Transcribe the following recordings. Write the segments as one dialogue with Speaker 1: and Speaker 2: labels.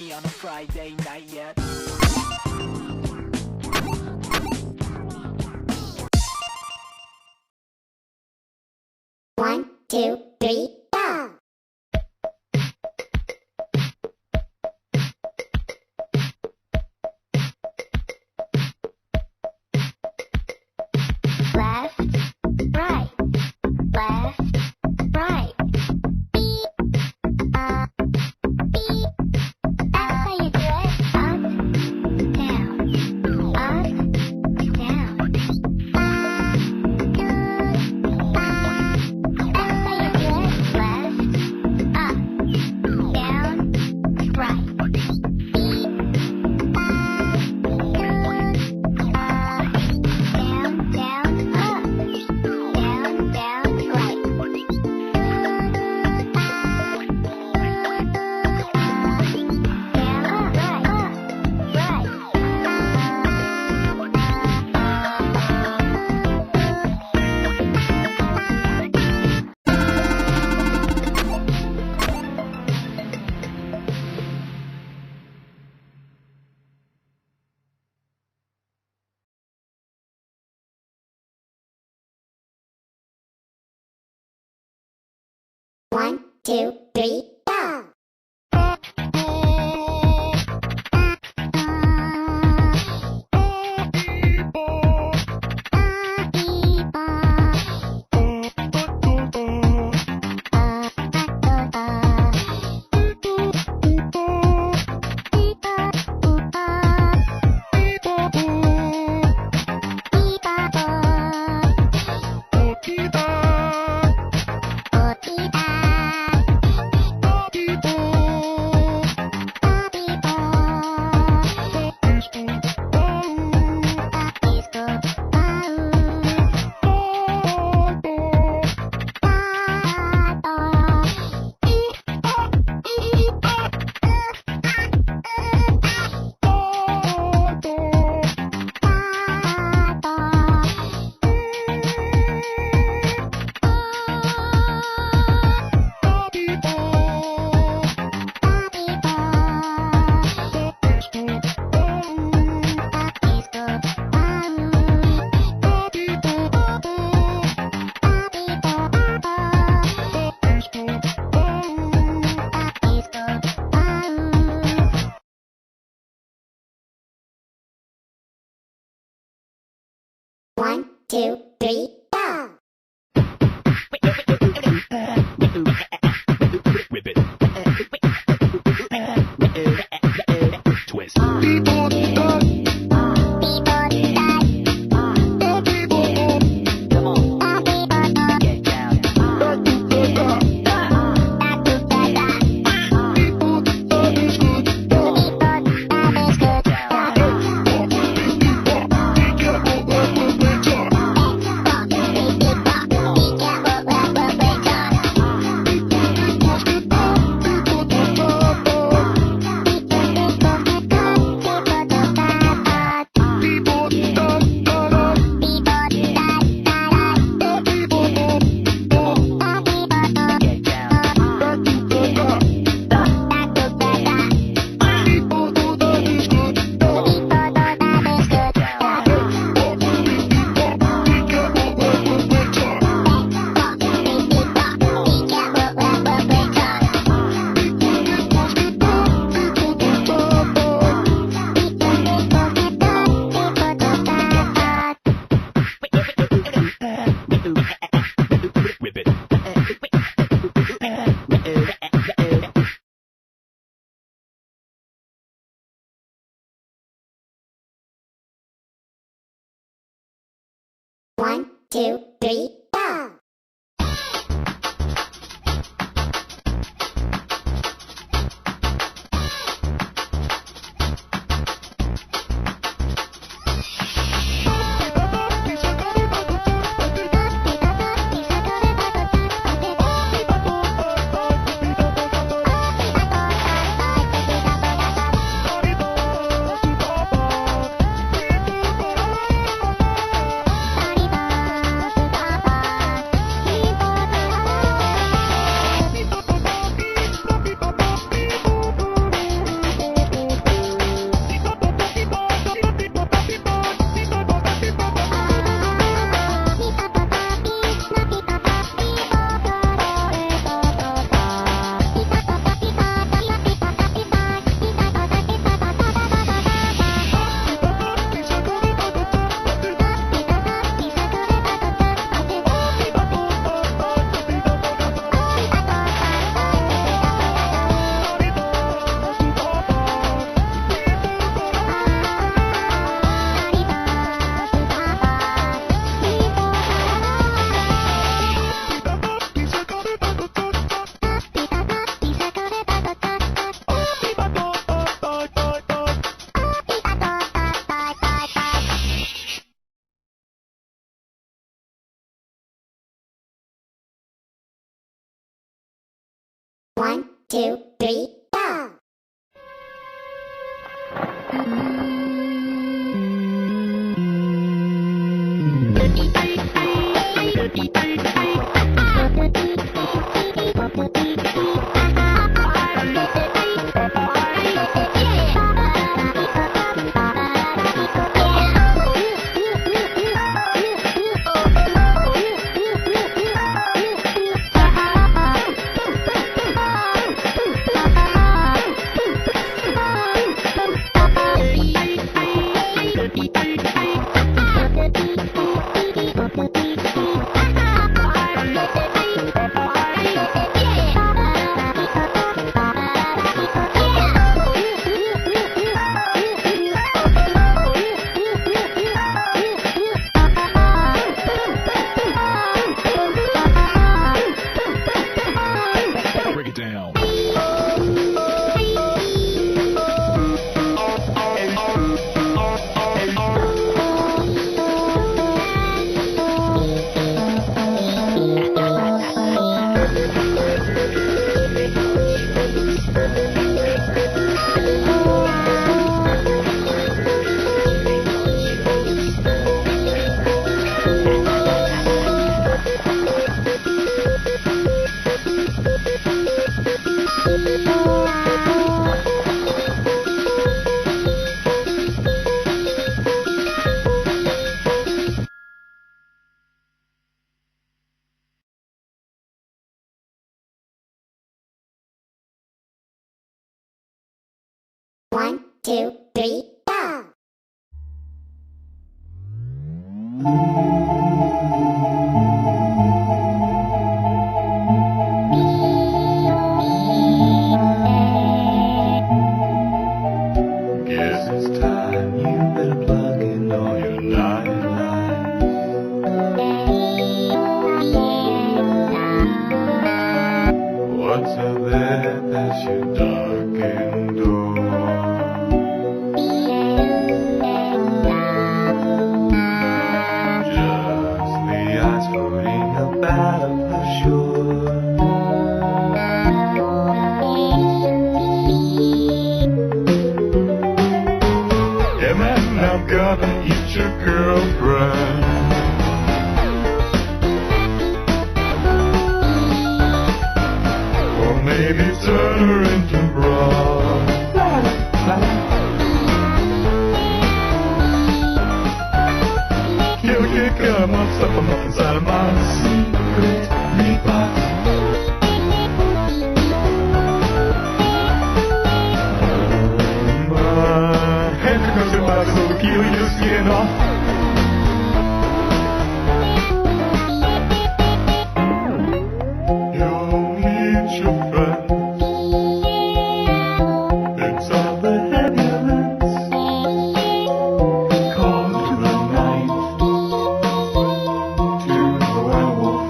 Speaker 1: me on a Friday night yet.
Speaker 2: One, two, three, go! Left, right, left, right. Beep, up, beep. That's how you do it. Up, down, up, down. That's how you do it. Left, up, down, right. Beep, down, down, up, down, down, right. Down, up, right. One, two, three, go! One, two, three, go!
Speaker 3: Whip it. Twist. Come on. Get down. Get down. Whip it.
Speaker 2: One, two, three, go! 1, 2, 3, go!
Speaker 3: Break it down.
Speaker 2: One, two, three, go!
Speaker 4: Guess it's time you better plug in all your nightlights. What's up there past your darkened door? Just the ice floating up out of the shore. Yeah, man, I'm gonna eat your girlfriend. Or maybe turn her into broth. Kill a kick, I'm up, stuff them up inside of my secret meat box. And here comes your box, so peel your skin off. You'll meet your friends inside the ambulance. Call to the night, to the werewolf.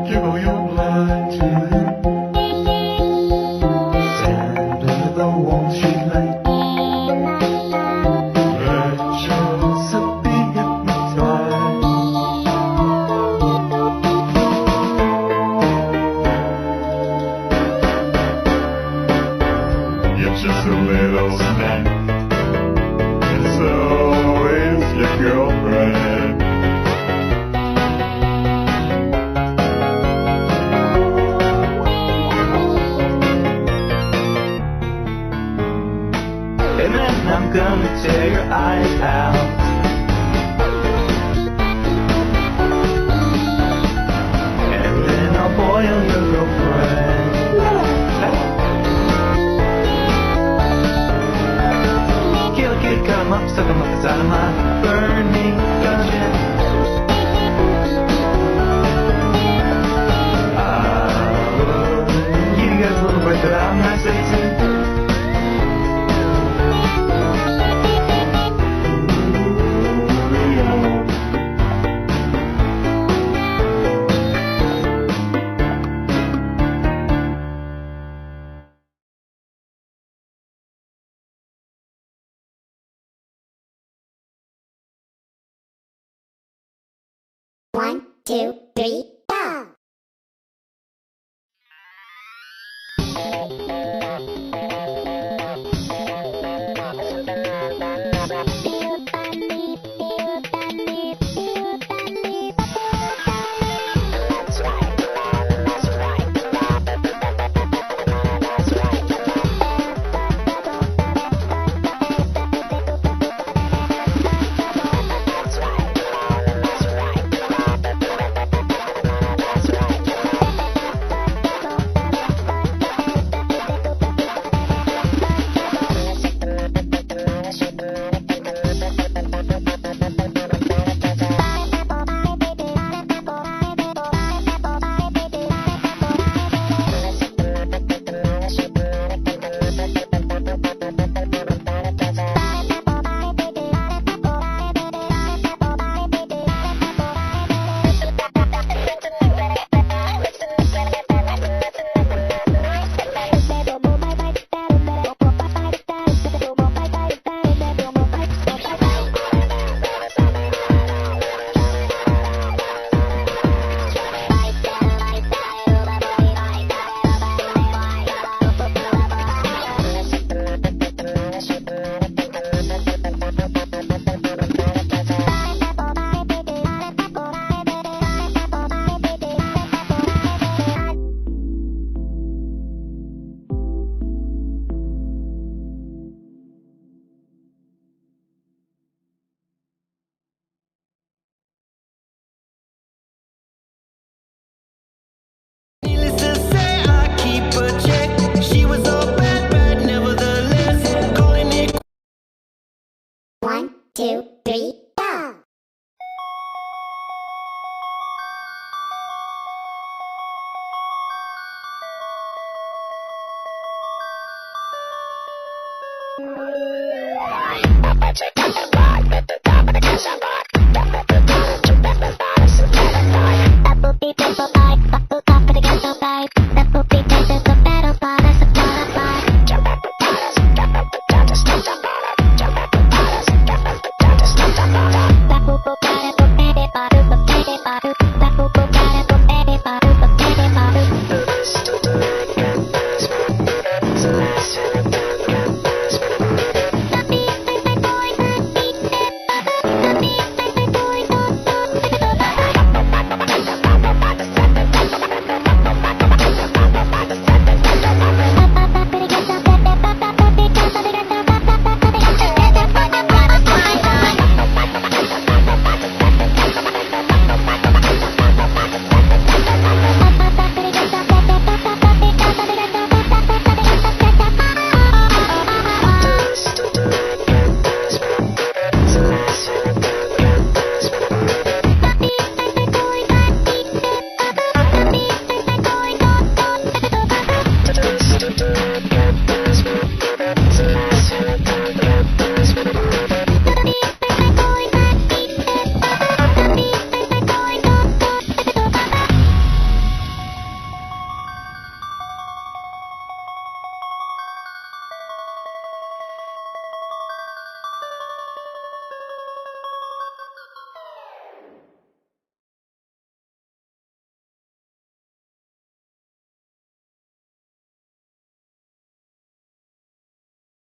Speaker 4: Give all your blood to him. Stand under the warm street light. Let yourself be hypnotized. You're just a little snack, and so is your girlfriend. And then I'm gonna tear your eyes out. And then I'll boil your girlfriend. Kill a kid, cut 'em up, stuck 'em up inside of my burning dungeon. Give you guys a little break that I'm not Satan.
Speaker 2: One, two, three, go!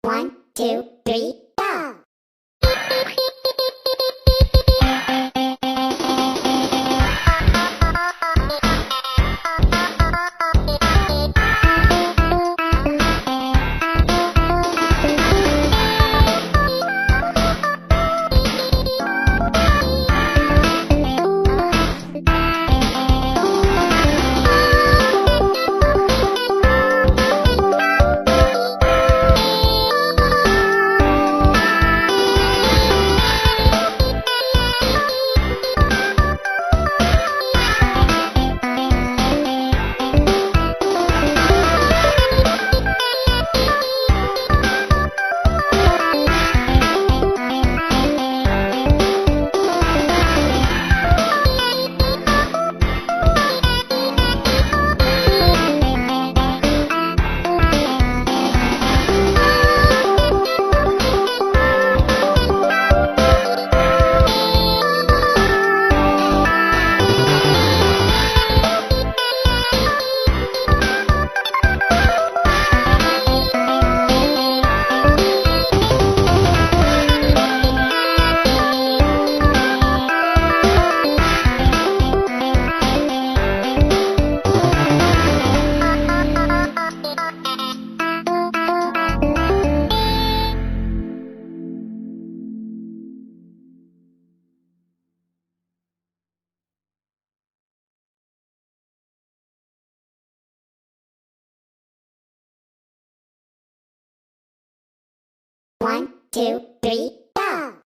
Speaker 2: One, two, three, go! One, two, three, go!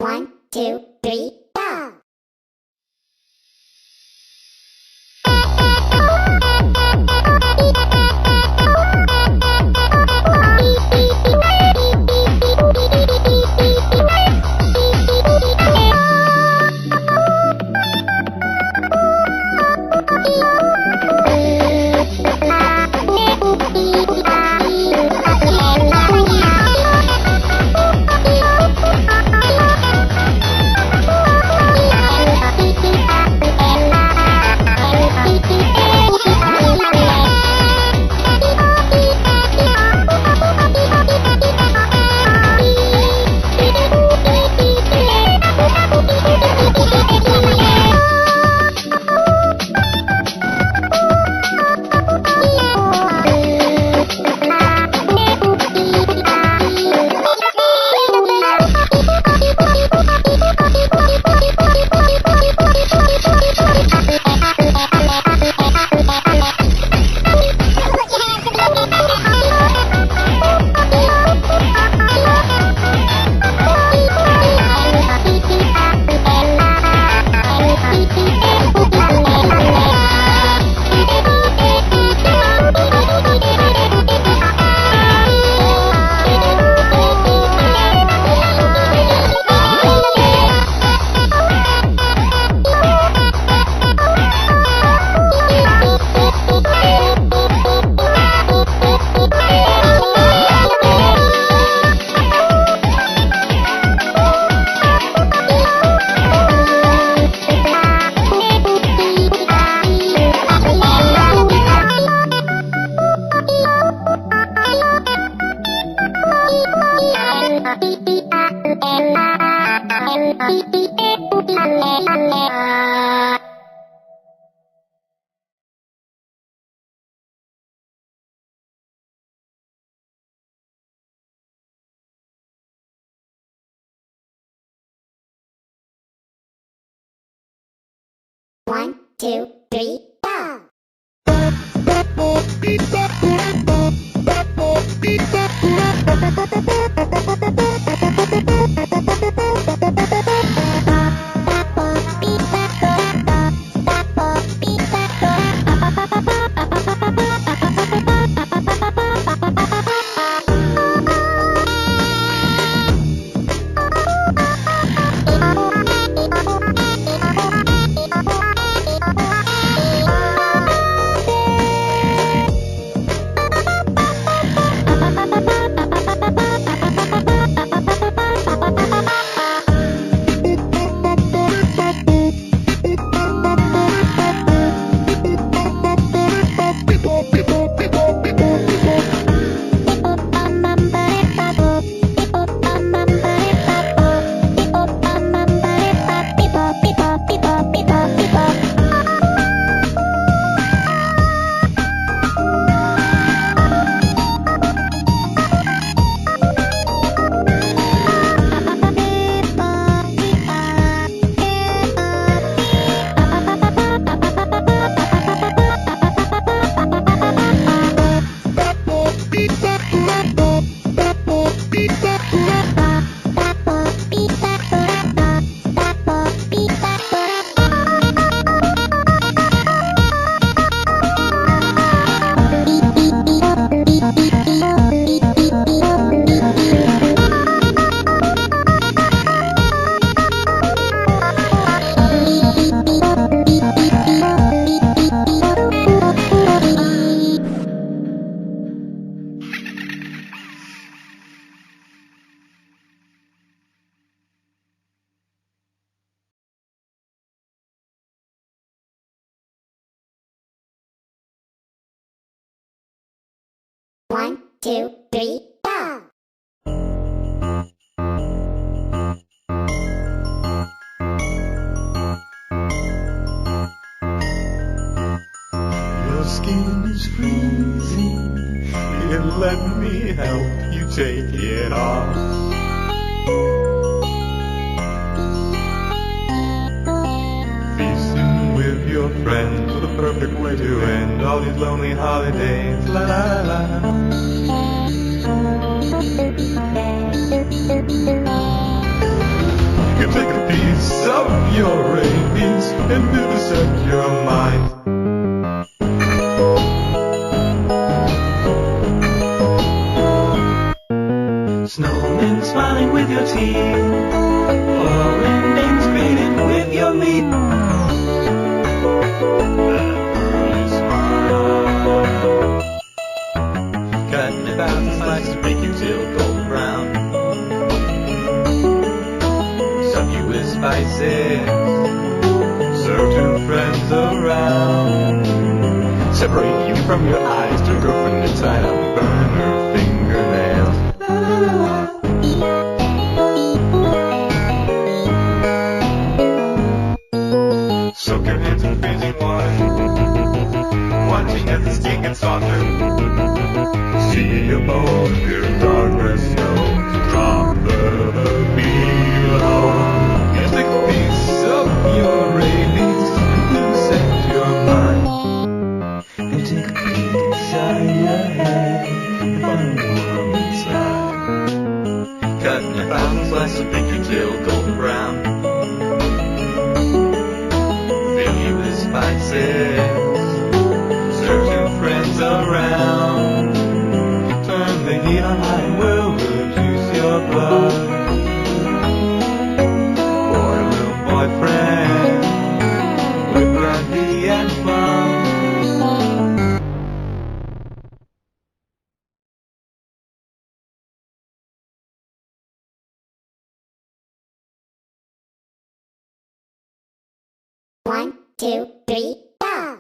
Speaker 2: 1, 2, 3, go! One, two, three, go! One, two, three, go!
Speaker 4: Your skin is freezing. Here, let me help you take it off. Feasting with your friends, the perfect way to end all these lonely holidays. La la la. can take a piece of your rabies and vivisect your mind.
Speaker 5: Snowmen smiling with your teeth, foreign names greeting with your meat.
Speaker 4: That smile.
Speaker 5: Cutting it out in slices to make you till golden brown. Stuff you with spices,
Speaker 4: Serve two friends around.
Speaker 5: separate you from your eyes to a girlfriend inside out.
Speaker 4: Burn her fingernails. Soak your hands in freezing water, watching as the skin gets softer. See a bone appear in darkness, snow. Drop the below.
Speaker 5: You take a piece of your rabies and vivisect your mind. And take a peek inside your head and find a world inside. Cutting a thousand slices of make you till golden brown. Fill you with spices, serve two friends around. Turn the heat on high and we'll reduce your blood. For a little boyfriend with brandy and fun.
Speaker 2: One, two, three, go!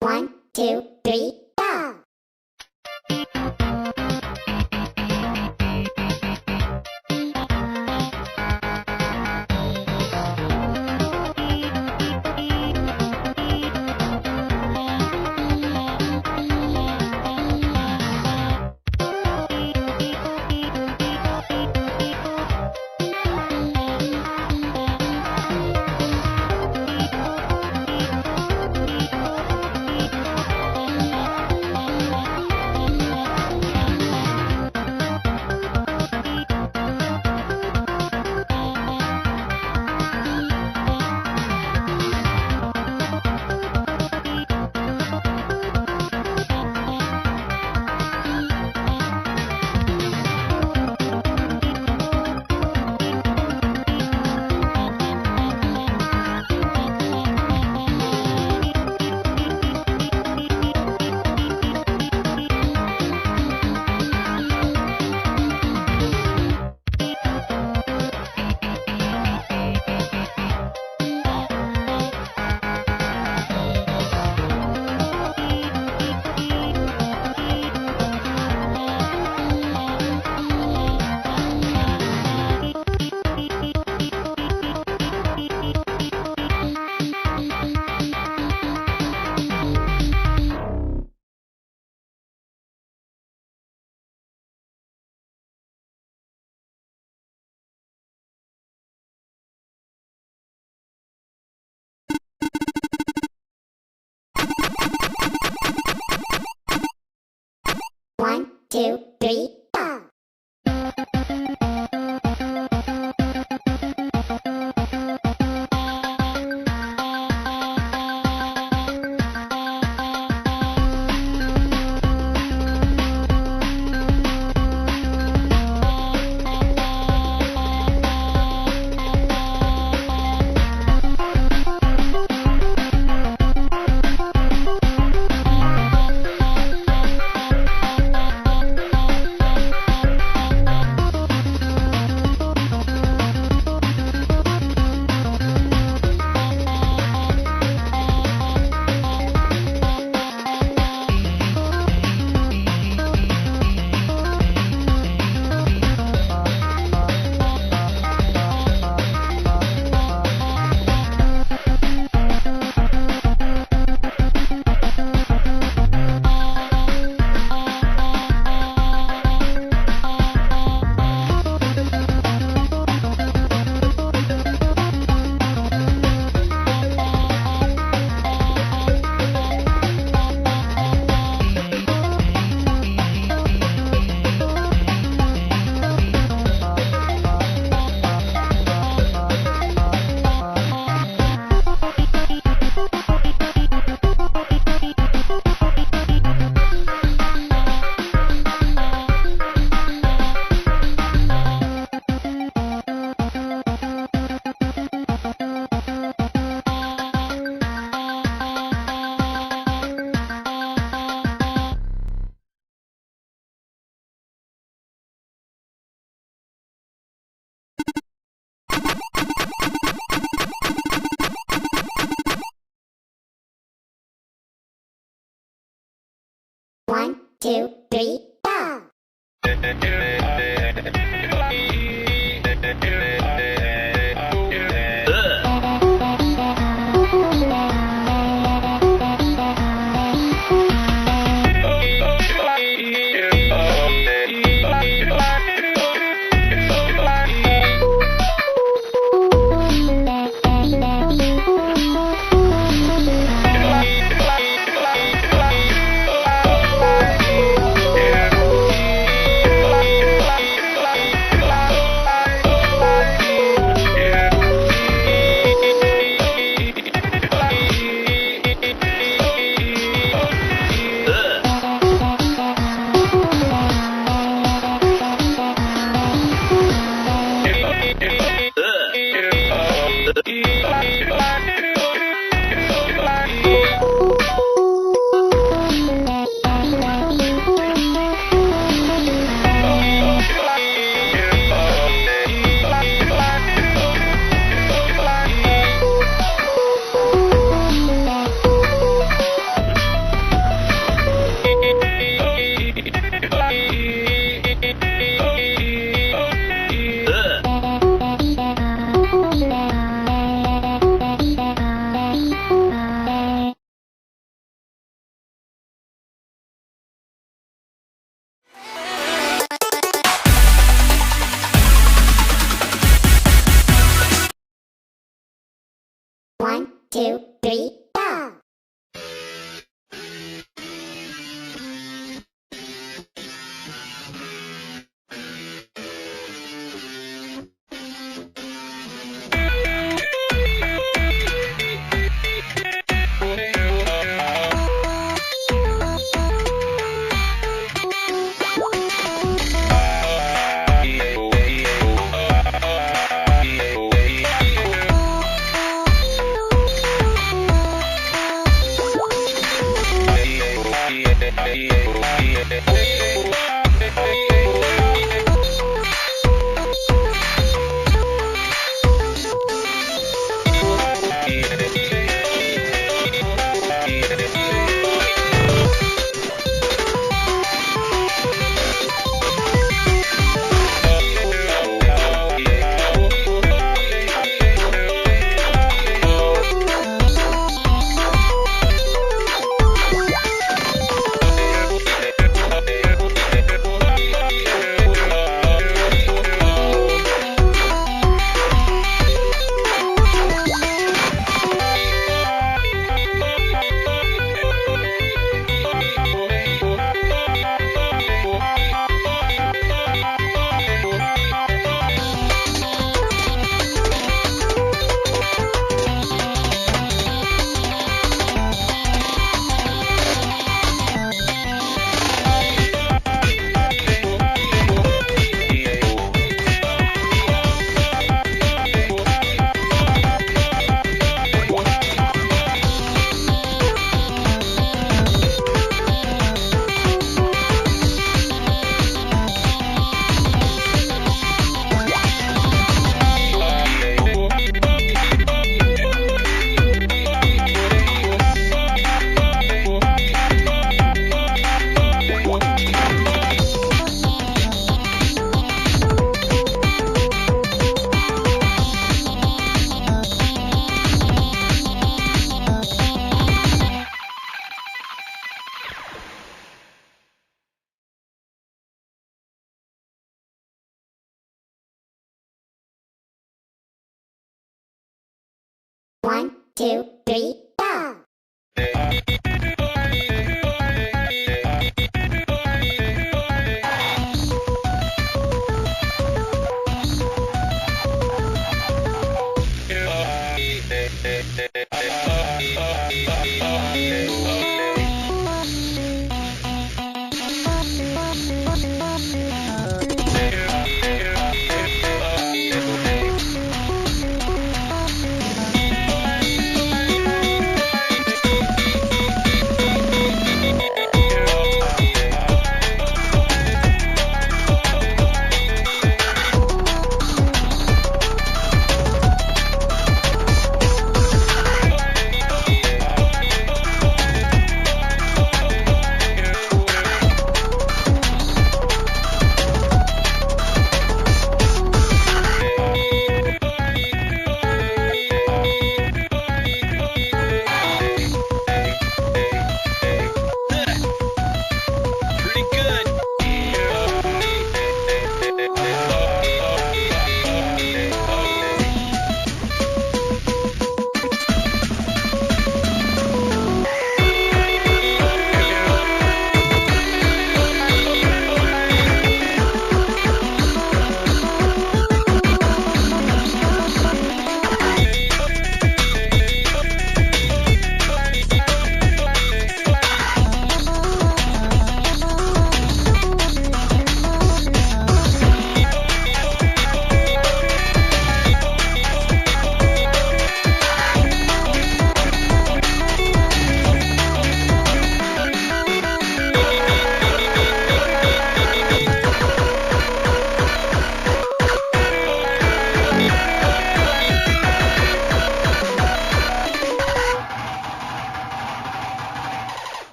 Speaker 2: One, two, three, go! 2, 3, go! One, two, three, go! One, two, three, go! 2, 3, go!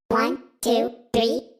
Speaker 2: One, two, three.